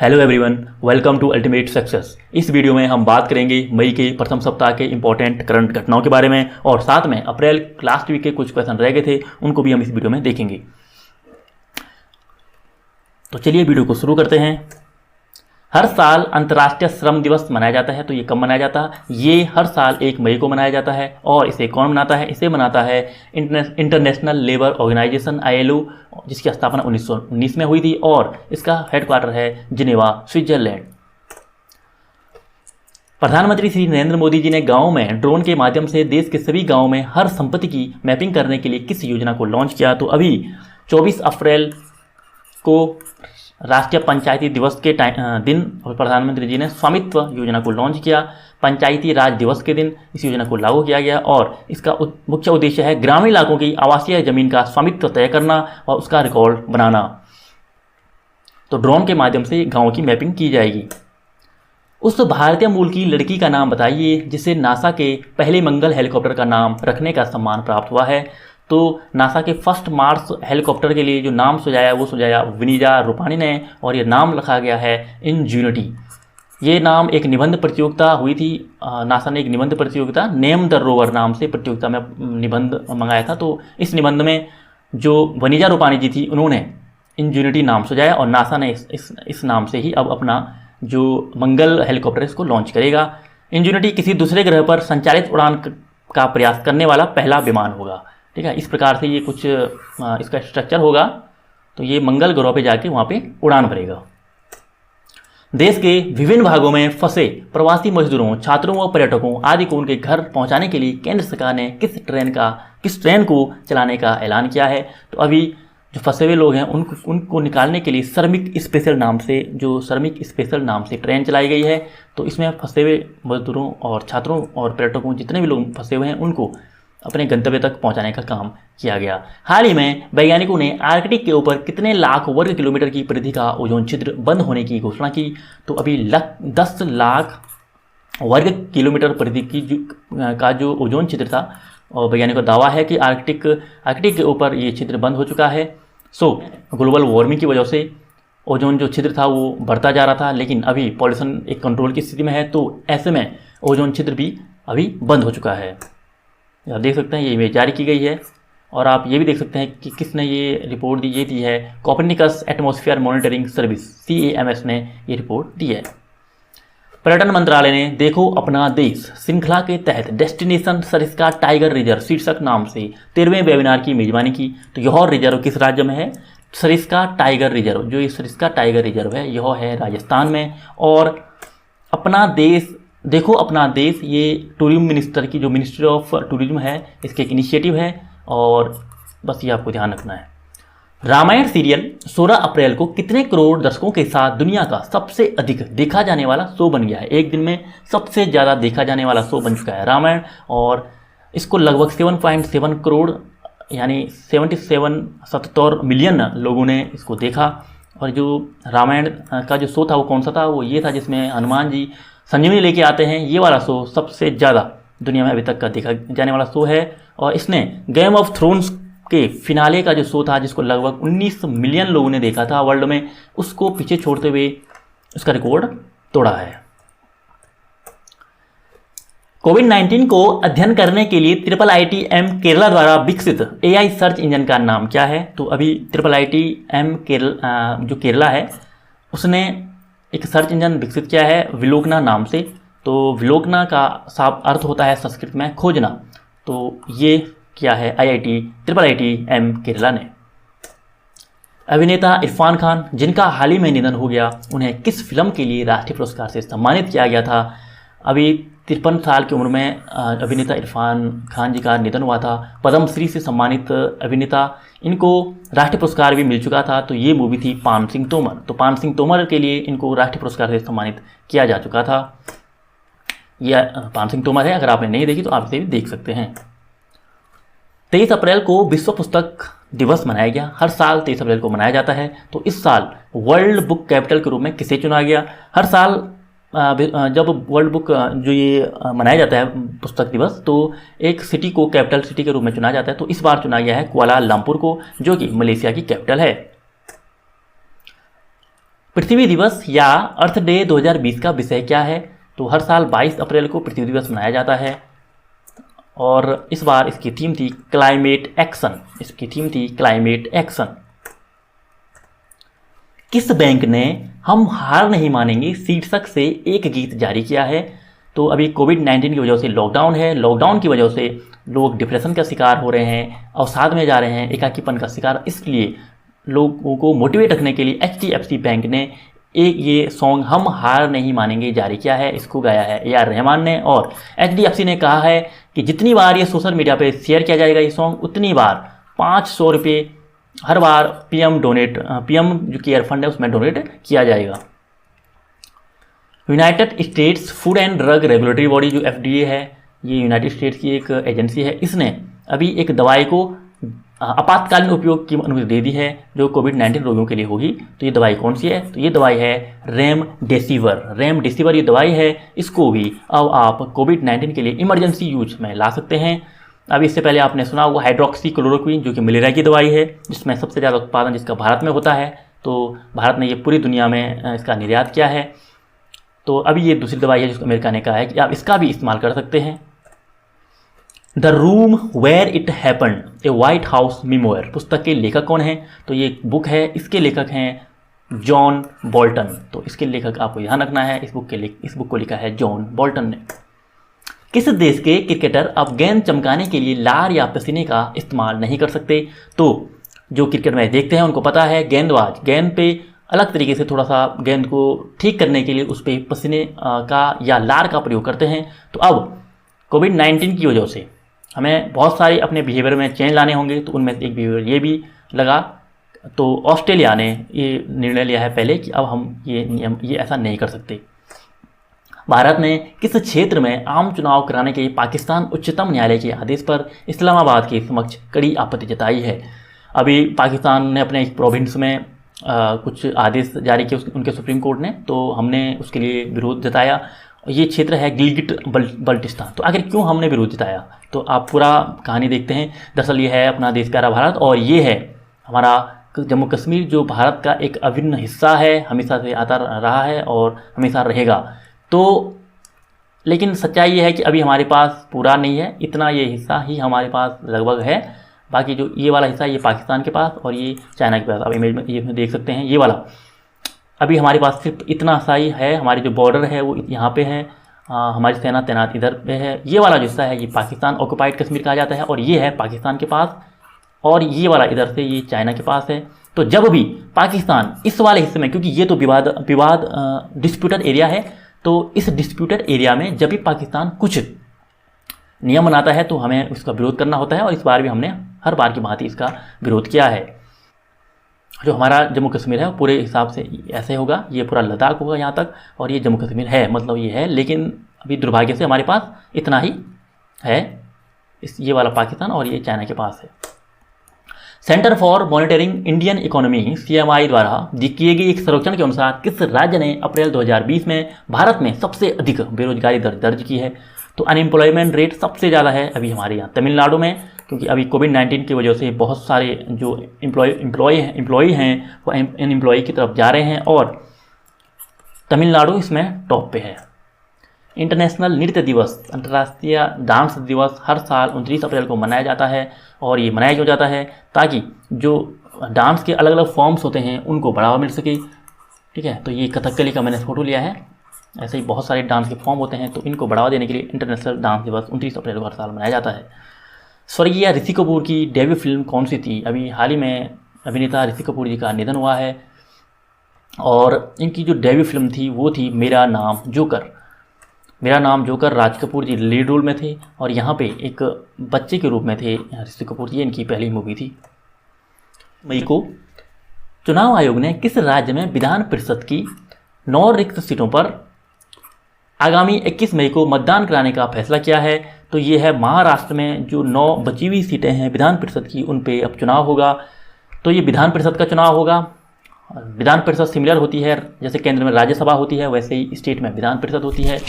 Hello everyone, welcome to ultimate success. इस video में हम बात करेंगे मई के प्रथम सप्ताह के इंपॉर्टेंट करंट घटनाओं के बारे में और साथ में अप्रैल लास्ट वीक के कुछ क्वेश्चन रह गए थे उनको भी हम इस वीडियो में देखेंगे। तो चलिए वीडियो को शुरू करते हैं। हर साल अंतर्राष्ट्रीय श्रम दिवस मनाया जाता है। तो ये कब मनाया जाता है? ये हर साल 1 मई को मनाया जाता है। और इसे कौन मनाता है? इसे मनाता है इंटरनेशनल लेबर ऑर्गेनाइजेशन ILO, जिसकी स्थापना 1919 में हुई थी और इसका हेडक्वार्टर है जिनेवा, स्विट्जरलैंड। प्रधानमंत्री श्री नरेंद्र मोदी जी ने गाँव में ड्रोन के माध्यम से देश के सभी गाँव में हर संपत्ति की मैपिंग करने के लिए किस योजना को लॉन्च किया? तो अभी 24 अप्रैल को राष्ट्रीय पंचायती दिवस के दिन प्रधानमंत्री जी ने स्वामित्व योजना को लॉन्च किया। पंचायती राज दिवस के दिन इस योजना को लागू किया गया और इसका मुख्य उद्देश्य है ग्रामीण इलाकों की आवासीय जमीन का स्वामित्व तय करना और उसका रिकॉर्ड बनाना। तो ड्रोन के माध्यम से गाँव की मैपिंग की जाएगी। उस भारतीय मूल की लड़की का नाम बताइए जिसे नासा के पहले मंगल हेलीकॉप्टर का नाम रखने का सम्मान प्राप्त हुआ है। तो नासा के फर्स्ट मार्स हेलीकॉप्टर के लिए जो नाम सुझाया वो सुझाया विनीजा रूपानी ने और ये नाम रखा गया है इंजेन्युटी। ये नाम एक निबंध प्रतियोगिता हुई थी। नासा ने एक निबंध प्रतियोगिता नेम द रोवर नाम से प्रतियोगिता में निबंध मंगाया था। तो इस निबंध में जो विनीजा रूपानी जी थी उन्होंने इंजेन्युटी नाम सुझाया और नासा ने इस नाम से ही अब अपना जो मंगल हेलीकॉप्टर है इसको लॉन्च करेगा। इंजेन्युटी किसी दूसरे ग्रह पर संचालित उड़ान का प्रयास करने वाला पहला विमान होगा। ठीक है, इस प्रकार से ये कुछ इसका स्ट्रक्चर होगा। तो ये मंगल ग्रह पे जाके वहाँ पे उड़ान भरेगा। देश के विभिन्न भागों में फंसे प्रवासी मजदूरों, छात्रों व पर्यटकों आदि को उनके घर पहुँचाने के लिए केंद्र सरकार ने किस ट्रेन को चलाने का ऐलान किया है? तो अभी जो फंसे हुए लोग हैं उनको निकालने के लिए श्रमिक स्पेशल नाम से ट्रेन चलाई गई है। तो इसमें फंसे हुए मजदूरों और छात्रों और पर्यटकों जितने भी लोग फंसे हुए हैं उनको अपने गंतव्य तक पहुंचाने का काम किया गया। हाल ही में वैज्ञानिकों ने आर्कटिक के ऊपर कितने लाख वर्ग किलोमीटर की परिधि का ओजोन छिद्र बंद होने की घोषणा की? तो अभी 10 लाख वर्ग किलोमीटर परिधि की का जो ओजोन छिद्र था और वैज्ञानिकों का दावा है कि आर्कटिक के ऊपर ये छिद्र बंद हो चुका है। ग्लोबल वार्मिंग की वजह से ओजोन जो छिद्र था वो बढ़ता जा रहा था, लेकिन अभी पॉल्यूशन एक कंट्रोल की स्थिति में है। तो ऐसे में ओजोन छिद्र भी अभी बंद हो चुका है। आप देख सकते हैं ये इमेज जारी की गई है और आप ये भी देख सकते हैं कि किसने ये रिपोर्ट दी। ये दी है Copernicus atmosphere monitoring service CAMS ने ये रिपोर्ट दी है। पर्यटन मंत्रालय ने देखो अपना देश श्रृंखला के तहत डेस्टिनेशन सरिस्का टाइगर रिजर्व शीर्षक नाम से 13वें वेबिनार की मेजबानी की। तो यह रिजर्व किस राज्य में है? Sariska tiger reserve. जो ये सरिस्का टाइगर रिजर्व है यह है राजस्थान में। और अपना देश देखो अपना देश ये टूरिज्म मिनिस्टर की जो मिनिस्ट्री ऑफ टूरिज्म है इसके एक इनिशिएटिव है और बस ये आपको ध्यान रखना है। रामायण सीरियल 16 अप्रैल को कितने करोड़ दर्शकों के साथ दुनिया का सबसे अधिक देखा जाने वाला शो बन गया है? एक दिन में सबसे ज़्यादा देखा जाने वाला शो बन चुका है रामायण और इसको लगभग 7.7 करोड़ यानी 77 मिलियन लोगों ने इसको देखा। और जो रामायण का जो शो था वो कौन सा था? वो ये था जिसमें हनुमान जी संजीवनी लेके आते हैं। ये वाला शो सबसे ज़्यादा दुनिया में अभी तक का देखा जाने वाला शो है और इसने गेम ऑफ थ्रोन्स के फिनाले का जो शो था जिसको लगभग 19 मिलियन लोगों ने देखा था वर्ल्ड में, उसको पीछे छोड़ते हुए उसका रिकॉर्ड तोड़ा है। कोविड-19 को अध्ययन करने के लिए IIITM केरला द्वारा विकसित AI सर्च इंजन का नाम क्या है? तो अभी IIITM जो केरला है उसने एक सर्च इंजन विकसित किया है विलोकना नाम से। तो विलोकना का साफ अर्थ होता है संस्कृत में खोजना। तो ये किया है IITM केरला ने। अभिनेता इरफान खान जिनका हाल ही में निधन हो गया, उन्हें किस फिल्म के लिए राष्ट्रीय पुरस्कार से सम्मानित किया गया था? अभी 53 साल की उम्र में अभिनेता इरफान खान जी का निधन हुआ था। पद्मश्री से सम्मानित अभिनेता, इनको राष्ट्रीय पुरस्कार भी मिल चुका था। तो ये मूवी थी पान सिंह तोमर। तो पान सिंह तोमर के लिए इनको राष्ट्रीय पुरस्कार से सम्मानित किया जा चुका था। यह पान सिंह तोमर है, अगर आपने नहीं देखी तो आप इसे भी देख सकते हैं। 23 अप्रैल को विश्व पुस्तक दिवस मनाया गया। हर साल 23 अप्रैल को मनाया जाता है। तो इस साल वर्ल्ड बुक कैपिटल के रूप में किसे चुना गया? हर साल जब वर्ल्ड बुक जो ये मनाया जाता है पुस्तक दिवस, तो एक सिटी को कैपिटल सिटी के रूप में चुना जाता है। तो इस बार चुना गया है कुआलालंपुर को, जो कि मलेशिया की कैपिटल है। पृथ्वी दिवस या अर्थ डे 2020 का विषय क्या है? तो हर साल 22 अप्रैल को पृथ्वी दिवस मनाया जाता है और इस बार इसकी थीम थी क्लाइमेट एक्शन। इसकी थीम थी क्लाइमेट एक्शन। किस बैंक ने हम हार नहीं मानेंगे शीर्षक से एक गीत जारी किया है? तो अभी कोविड-19 की वजह से लॉकडाउन है, लॉकडाउन की वजह से लोग डिप्रेशन का शिकार हो रहे हैं, अवसाद में जा रहे हैं, एकाकीपन का शिकार, इसलिए लोगों को मोटिवेट रखने के लिए HDFC बैंक ने एक ये सॉन्ग हम हार नहीं मानेंगे जारी किया है। इसको गाया है AR रहमान ने और HDFC ने कहा है कि जितनी बार ये सोशल मीडिया पे शेयर किया जाएगा ये सॉन्ग, उतनी बार 500 रुपये हर बार PM जो केयर फंड है उसमें डोनेट किया जाएगा। United states food and drug regulatory body जो FDA है, ये यूनाइटेड स्टेट्स की एक एजेंसी है, इसने अभी एक दवाई को आपातकालीन उपयोग की अनुमति दे दी है जो कोविड-19 रोगियों के लिए होगी। तो ये दवाई कौन सी है? तो ये दवाई है रेमडेसिविर ये दवाई है। इसको भी अब आप कोविड-19 के लिए इमरजेंसी यूज में ला सकते हैं। अभी इससे पहले आपने सुना हुआ हाइड्रोक्सीक्लोरोक्विन जो कि मलेरिया की दवाई है, जिसमें सबसे ज़्यादा उत्पादन जिसका भारत में होता है। तो भारत ने ये पूरी दुनिया में इसका निर्यात किया है। तो अभी ये दूसरी दवाई है जिसको अमेरिका ने कहा है कि आप इसका भी इस्तेमाल कर सकते हैं। The room where it happened a White House memoir पुस्तक के लेखक कौन है? तो ये बुक है, इसके लेखक हैं जॉन बोल्टन। तो इसके लेखक आपको ध्यान रखना है, इस बुक को लिखा है जॉन बोल्टन ने। किस देश के क्रिकेटर अब गेंद चमकाने के लिए लार या पसीने का इस्तेमाल नहीं कर सकते? तो जो क्रिकेट मैच देखते हैं उनको पता है गेंदबाज गेंद पे अलग तरीके से थोड़ा सा गेंद को ठीक करने के लिए उस पर पसीने का या लार का प्रयोग करते हैं। तो अब कोविड-19 की वजह से हमें बहुत सारे अपने बिहेवियर में चेंज लाने होंगे, तो उनमें एक बिहेवियर ये भी लगा। तो ऑस्ट्रेलिया ने ये निर्णय लिया है पहले कि अब हम ये ऐसा नहीं कर सकते। भारत ने किस क्षेत्र में आम चुनाव कराने के पाकिस्तान उच्चतम न्यायालय के आदेश पर इस्लामाबाद के समक्ष कड़ी आपत्ति जताई है? अभी पाकिस्तान ने अपने एक प्रोविंस में कुछ आदेश जारी किए उनके सुप्रीम कोर्ट ने, तो हमने उसके लिए विरोध जताया। ये क्षेत्र है गिलगिट बल्टिस्तान। तो आखिर क्यों हमने विरोध जताया? तो आप पूरा कहानी देखते हैं। दरअसल ये है अपना देश प्यारा भारत और ये है हमारा जम्मू कश्मीर जो भारत का एक अभिन्न हिस्सा है, हमेशा से आता रहा है और हमेशा रहेगा। तो लेकिन सच्चाई ये है कि अभी हमारे पास पूरा नहीं है, इतना ये हिस्सा ही हमारे पास लगभग है। बाकी जो ये वाला हिस्सा ये पाकिस्तान के पास और ये चाइना के पास। आप इमेज में ये देख सकते हैं, ये वाला अभी हमारे पास सिर्फ इतना सा ही है। हमारी जो बॉर्डर है वो यहाँ पे है, हमारी सेना तैनात इधर पे है। ये वाला जो हिस्सा है ये पाकिस्तान ऑक्युपाइड कश्मीर कहा जाता है और ये है पाकिस्तान के पास, और ये वाला इधर से ये चाइना के पास है। तो जब भी पाकिस्तान इस वाले हिस्से में, क्योंकि ये तो विवाद डिस्प्यूटेड एरिया है, तो इस डिस्प्यूटेड एरिया में जब भी पाकिस्तान कुछ नियम बनाता है तो हमें उसका विरोध करना होता है और इस बार भी हमने हर बार की भांति इसका विरोध किया है। जो हमारा जम्मू कश्मीर है पूरे हिसाब से ऐसे होगा, ये पूरा लद्दाख होगा यहाँ तक, और ये जम्मू कश्मीर है, मतलब ये है। लेकिन अभी दुर्भाग्य से हमारे पास इतना ही है, ये वाला पाकिस्तान और ये चाइना के पास है। Centre for monitoring Indian economy CMI द्वारा किए गए एक सर्वेक्षण के अनुसार किस राज्य ने अप्रैल 2020 में भारत में सबसे अधिक बेरोजगारी दर दर्ज की है? तो अनएम्प्लॉयमेंट रेट सबसे ज़्यादा है अभी हमारे यहाँ तमिलनाडु में, क्योंकि अभी कोविड-19 की वजह से बहुत सारे जो एम्प्लॉय हैं वो अनएम्प्लॉय की तरफ जा रहे हैं और तमिलनाडु इसमें टॉप पे है। इंटरनेशनल नृत्य दिवस, अंतर्राष्ट्रीय डांस दिवस हर साल 29 अप्रैल को मनाया जाता है और ये मनाया क्यों जाता है? ताकि जो डांस के अलग अलग फॉर्म्स होते हैं उनको बढ़ावा मिल सके। ठीक है, तो ये कथकली का मैंने फोटो लिया है। ऐसे ही बहुत सारे डांस के फॉर्म होते हैं, तो इनको बढ़ावा देने के लिए इंटरनेशनल डांस दिवस 29 अप्रैल को हर साल मनाया जाता है। स्वर्गीय ऋषि कपूर की डेब्यू फिल्म कौन सी थी? अभी हाल ही में अभिनेता ऋषि कपूर जी का निधन हुआ है और इनकी जो डेब्यू फिल्म थी वो थी मेरा नाम जोकर। मेरा नाम जोकर, राज कपूर जी लीड रोल में थे और यहाँ पे एक बच्चे के रूप में थे ऋषि कपूर जी। इनकी पहली मूवी थी। मई को चुनाव आयोग ने किस राज्य में विधान परिषद की 9 रिक्त सीटों पर आगामी 21 मई को मतदान कराने का फैसला किया है? तो ये है महाराष्ट्र में जो 9 बची हुई सीटें हैं विधान परिषद की, उन पे अब चुनाव होगा। तो ये विधान परिषद का चुनाव होगा। विधान परिषद सिमिलर होती है, जैसे केंद्र में राज्यसभा होती है वैसे ही स्टेट में विधान परिषद होती है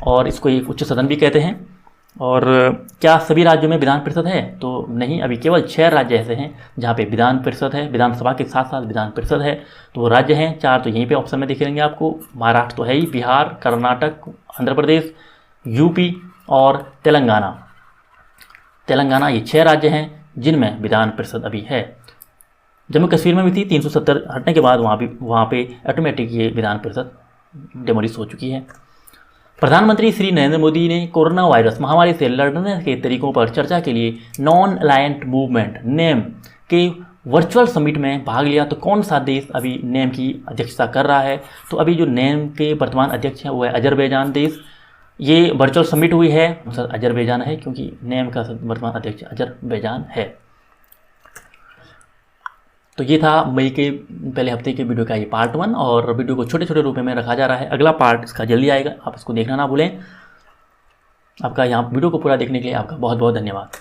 और इसको एक उच्च सदन भी कहते हैं। और क्या सभी राज्यों में विधान परिषद है? तो नहीं, अभी केवल 6 राज्य ऐसे हैं जहाँ पे विधान परिषद है, विधानसभा के साथ साथ विधान परिषद है। तो वो राज्य हैं 4, तो यहीं पे ऑप्शन में दिख लेंगे आपको। महाराष्ट्र तो है ही, बिहार, कर्नाटक, आंध्र प्रदेश, यूपी और तेलंगाना। तेलंगाना, ये 6 राज्य हैं जिनमें विधान परिषद अभी है। जम्मू कश्मीर में भी थी, 370 हटने के बाद वहाँ पे ऑटोमेटिक ये विधान परिषद डेमोलिश हो चुकी है। प्रधानमंत्री श्री नरेंद्र मोदी ने कोरोना वायरस महामारी से लड़ने के तरीकों पर चर्चा के लिए नॉन अलायंट मूवमेंट नेम के वर्चुअल समिट में भाग लिया। तो कौन सा देश अभी नेम की अध्यक्षता कर रहा है? तो अभी जो नेम के वर्तमान अध्यक्ष हैं वो है अजरबैजान देश। ये वर्चुअल समिट हुई है, अजरबैजान है क्योंकि नेम का वर्तमान अध्यक्ष अजरबैजान है। तो ये था मई के पहले हफ्ते के वीडियो का ये पार्ट 1, और वीडियो को छोटे छोटे रूप में रखा जा रहा है। अगला पार्ट इसका जल्दी आएगा, आप इसको देखना ना भूलें। आपका यहाँ वीडियो को पूरा देखने के लिए आपका बहुत बहुत धन्यवाद।